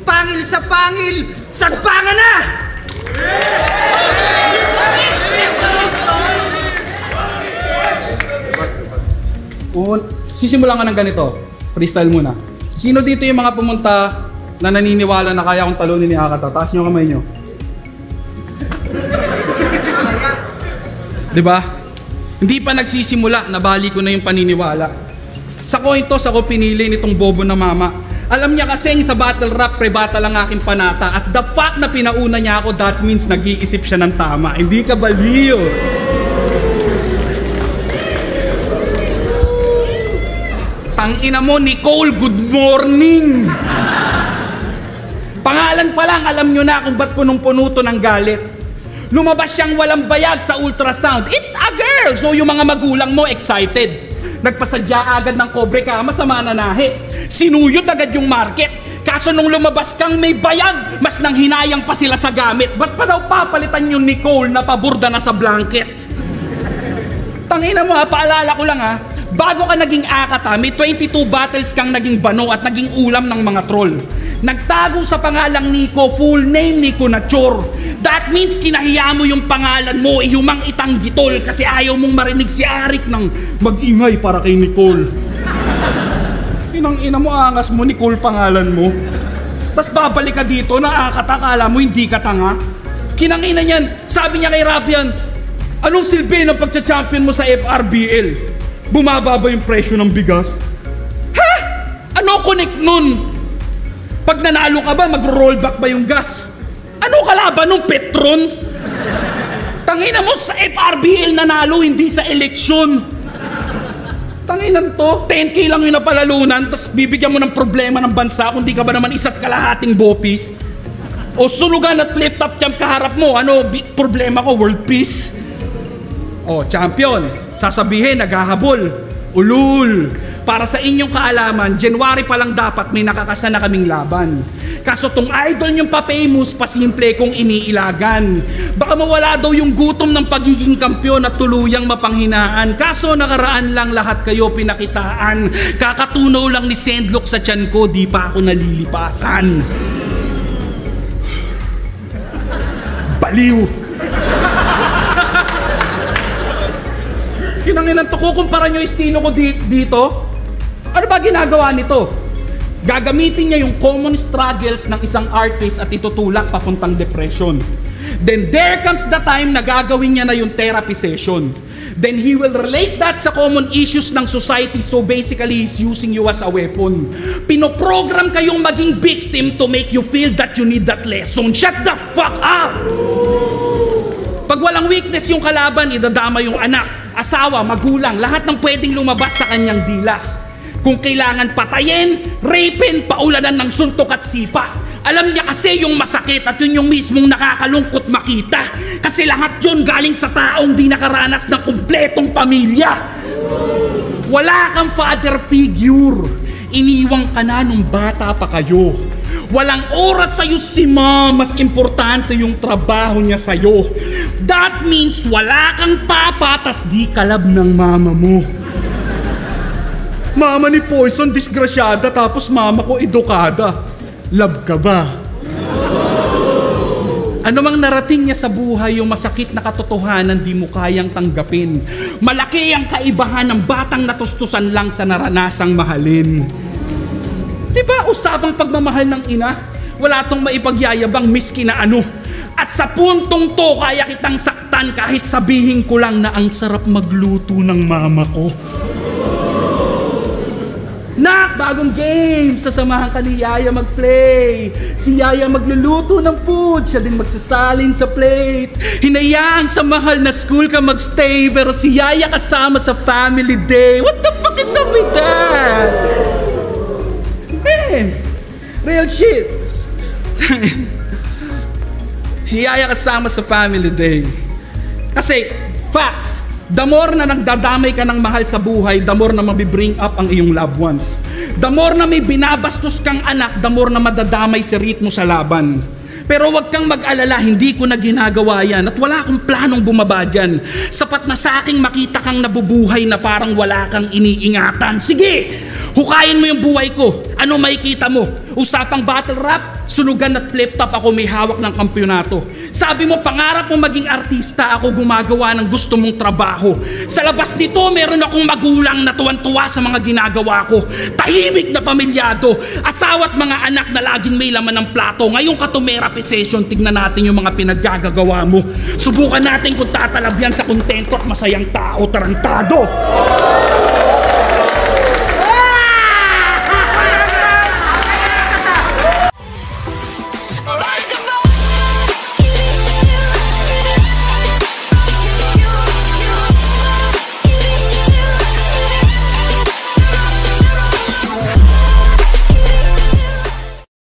pangil sa pangil, sagpangan na! Sisimulan ka ng ganito. Freestyle muna. Sino dito yung mga pumunta na naniniwala na kaya kong talunin ni Akata? Taas nyo kamay nyo. Diba? Hindi pa nagsisimula, nabali ko na yung paniniwala. Sa coin toss ako pinili nitong bobo na mama. Alam niya kasing sa battle rap, pre-battle ang aking panata. At the fact na pinauna niya ako, that means nag-iisip siya ng tama. Hindi ka baliw. Tangina mo, Nicole, good morning! Pangalan pa lang, alam nyo na kung ba't punong-puno to ng galit. Lumabas siyang walang bayag sa ultrasound. It's a girl! So yung mga magulang mo excited. Nagpasadya agad ng kobre ka, masama na nahi. Sinuyod agad yung market. Kaso nung lumabas kang may bayag, mas nang hinayang pa sila sa gamit. Ba't pa daw papalitan yung Nicole na paburda na sa blanket? Tangina mo ha, paalala ko lang ha. Bago ka naging Akata, may 22 battles kang naging bano at naging ulam ng mga troll. Nagtago sa pangalang Nico, full name Nico Nachor. That means kinahiya mo yung pangalan mo, ihumang itanggitol kasi ayaw mong marinig si Arik ng mag-ingay para kay Nicole. Inang-ina mo, angas mo, Nicole pangalan mo. Tapos babalik ka dito na Akata, kala mo hindi ka tanga. Kinangina niyan, sabi niya kay Rapian, anong silbi ng pagcha-champion mo sa FRBL? Bumaba ba yung presyo ng bigas? Ha? Ano connect nun? Pag nanalo ka ba, mag-rollback ba yung gas? Ano kalaban nung Petron? Tangina mo, sa FRBL nanalo, hindi sa eleksyon. Tanginan to, 10K lang yung napalalunan, tapos bibigyan mo ng problema ng bansa kung di ka ba naman isa't kalahating bopis. O sunugan at flip-top champ kaharap mo, ano problema ko, world peace? O, champion, sasabihin, naghahabol, ulul. Para sa inyong kaalaman, January pa lang dapat may nakakasa na kaming laban. Kaso tong idol nyong pa-famous, pasimple kong iniilagan. Baka mawala daw yung gutom ng pagiging kampyon at tuluyang mapanghinaan. Kaso nakaraan lang lahat kayo pinakitaan. Kakatunaw lang ni Sendlock sa tiyan ko, di pa ako nalilipasan. Baliw! Kinanginan to, kukumpara nyo estilo ko dito? Ano ba ginagawa nito? Gagamitin niya yung common struggles ng isang artist at itutulak papuntang depression. Then there comes the time na gagawin niya na yung therapy session. Then he will relate that sa common issues ng society, so basically he's using you as a weapon. Pinoprogram kayong maging victim to make you feel that you need that lesson. Shut the fuck up! Pag walang weakness yung kalaban, idadama yung anak, asawa, magulang, lahat ng pwedeng lumabas sa kanyang dila. Kung kailangan patayin, rapin, paulanan ng suntok at sipa. Alam niya kasi yung masakit at yun yung mismong nakakalungkot makita. Kasi lahat yun galing sa taong di nakaranas ng kumpletong pamilya. Wala kang father figure. Iniwang ka na nung bata pa kayo. Walang oras sa'yo si mom, mas importante yung trabaho niya sa'yo. That means wala kang papa, tas di kalab ng mama mo. Mama ni Poison, disgrasyada, tapos mama ko edukada. Love ka ba? Ano mang narating niya sa buhay, yung masakit na katotohanan di mo kayang tanggapin. Malaki ang kaibahan ng batang natustusan lang sa naranasang mahalin. Diba usapang pagmamahal ng ina? Wala tong maipagyayabang miski na ano. At sa puntong to, kaya kitang saktan kahit sabihin ko lang na ang sarap magluto ng mama ko. Nak, bagong game! Sasamahan ka ni Yaya mag-play. Si Yaya magluluto ng food, siya din magsasalin sa plate. Hinayaan sa mahal na school ka magstay, pero si Yaya kasama sa family day. What the fuck is up with that? Man, real shit. Si Yaya kasama sa family day. Kasi, facts, the more na nagdadamay ka ng mahal sa buhay, the more na mabibring up ang iyong loved ones. The more na may binabastos kang anak, the more na madadamay si ritmo sa laban. Pero wag kang mag-alala, hindi ko na ginagawa yan at wala akong planong bumaba dyan. Sapat na sa aking makita kang nabubuhay na parang wala kang iniingatan. Sige, Hukayin mo yung buhay ko. Ano makikita mo? Usapang battle rap, sunugan at flip top ako may hawak ng kampyonato. Sabi mo, pangarap mo maging artista, ako gumagawa ng gusto mong trabaho. Sa labas nito, meron akong magulang na tuwan-tuwa sa mga ginagawa ko. Tahimik na pamilyado, asawa at mga anak na laging may laman ng plato. Ngayong ka-therapy session, tignan natin yung mga pinaggagawa mo. Subukan natin kung tatalab yan sa kontento at masayang tao, tarantado.